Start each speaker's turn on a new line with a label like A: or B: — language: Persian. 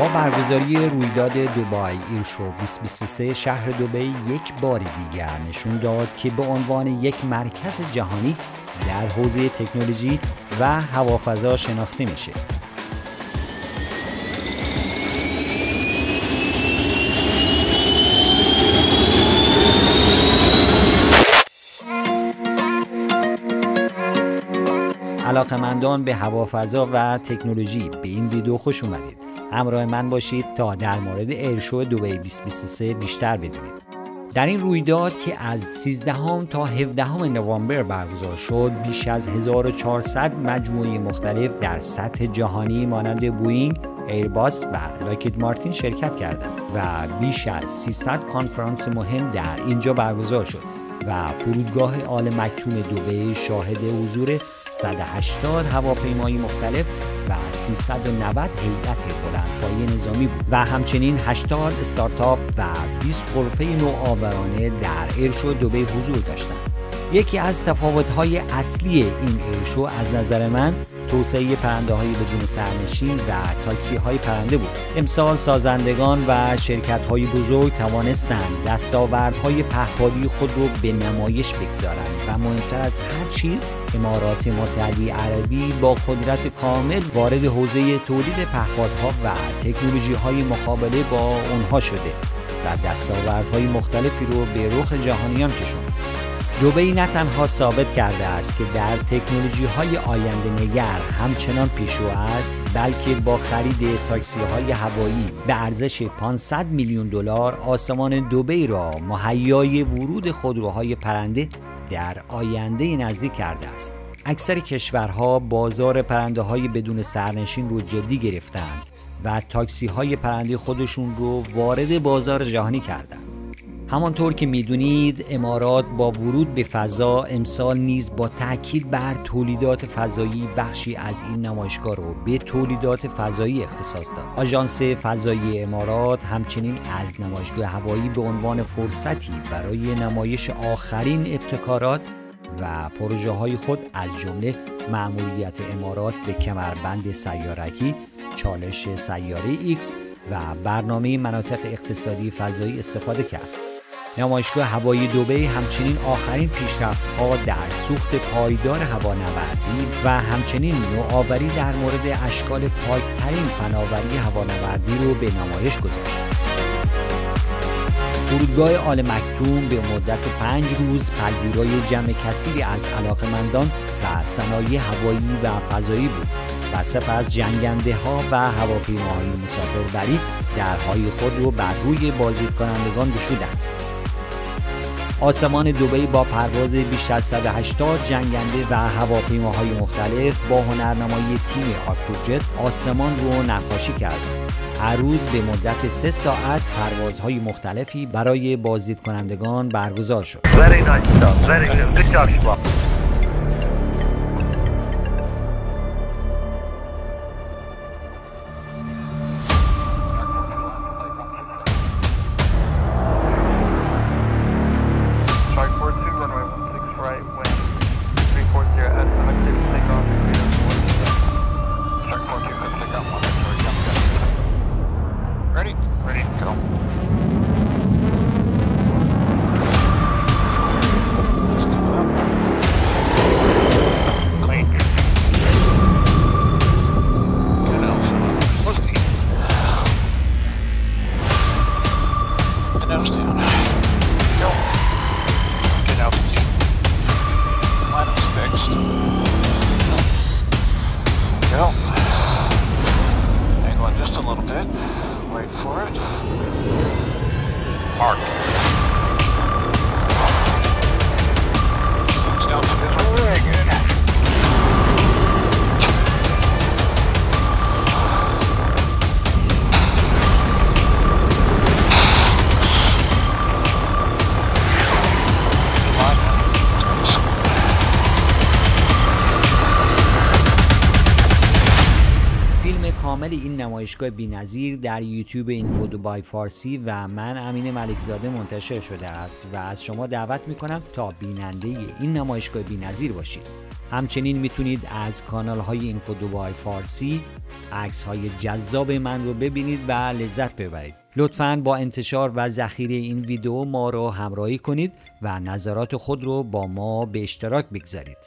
A: با برگزاری رویداد دبی ایرشو 2023 شهر دبی یک بار دیگر نشون داد که به عنوان یک مرکز جهانی در حوزه تکنولوژی و هوافضا شناخته میشه. علاقه‌مندان به هوافضا و تکنولوژی به این ویدیو خوش اومدید. همراه من باشید تا در مورد ایرشو دبی 2023 بیشتر بدونید. در این رویداد که از 13 تا 17 نوامبر برگزار شد، بیش از 1400 مجموعه مختلف در سطح جهانی مانند بوئینگ، ایرباس و لاکهید مارتین شرکت کردند و بیش از 300 کنفرانس مهم در اینجا برگزار شد و فرودگاه آل مکتوم دبی شاهد حضور 180 هواپیمای مختلف و 390 هیئت بلندپایه نظامی بود و همچنین 80 استارتاپ و 20 غرفه نوآورانه در ایرشو دبی حضور داشتند. یکی از تفاوت‌های اصلی این ایرشو از نظر من توسعه پرنده‌های بدون سرنشین و تاکسی‌های پرنده بود. امسال سازندگان و شرکت‌های بزرگ توانستند دستاوردهای پهپادی خود را به نمایش بگذارند و مهمتر از هر چیز امارات متحده عربی با قدرت کامل وارد حوزه تولید پهپادها و تکنولوژی‌های مقابله با آنها شده و دستاوردهای مختلفی رو به رخ جهانیان کشاند. دبی نه تنها ثابت کرده است که در تکنولوژی‌های آینده نگر همچنان پیشرو است، بلکه با خرید تاکسی‌های هوایی به ارزش 500 میلیون دلار آسمان دبی را مهیای ورود خودروهای پرنده در آینده نزدیک کرده است. اکثر کشورها بازار پرنده‌های بدون سرنشین رو جدی گرفتند و تاکسی‌های پرنده خودشون رو وارد بازار جهانی کردند. همانطور که میدونید امارات با ورود به فضا امسال نیز با تاکید بر تولیدات فضایی بخشی از این نمایشگاه رو به تولیدات فضایی اختصاص داد. آژانس فضایی امارات همچنین از نمایشگاه هوایی به عنوان فرصتی برای نمایش آخرین ابتکارات و پروژه های خود از جمله مأموریت امارات به کمربند سیارکی، چالش سیاره ایکس و برنامه مناطق اقتصادی فضایی استفاده کرد. نمایشگاه هوایی دبی همچنین آخرین پیشرفت‌ها در سوخت پایدار هوانوردی و همچنین نوآوری در مورد اشکال پاکترین فناوری هوانوردی رو به نمایش گذاشت. فرودگاه آل مکتوم به مدت 5 روز پذیرای جمع کثیری از علاقه‌مندان و صنایع هوایی و فضایی بود و سپس جنگنده‌ها و هواپیماهای مسافربری درهای خود رو بر روی بازدیدکنندگان گشودند. آسمان دبی با پرواز بیش از 180 جنگنده و هواپیماهای مختلف با هنرنمایی تیم آکروجت آسمان رو نقاشی کرد. هر روز به مدت 3 ساعت پروازهای مختلفی برای بازدیدکنندگان برگزار شد. کامل این نمایشگاه بی‌نظیر در یوتیوب اینفو دبی فارسی و من امین ملکزاده منتشر شده است و از شما دعوت میکنم تا بیننده این نمایشگاه بی‌نظیر باشید. همچنین میتونید از کانال های اینفو دبی فارسی عکس های جذاب من رو ببینید و لذت ببرید. لطفاً با انتشار و ذخیره این ویدیو ما رو همراهی کنید و نظرات خود رو با ما به اشتراک بگذارید.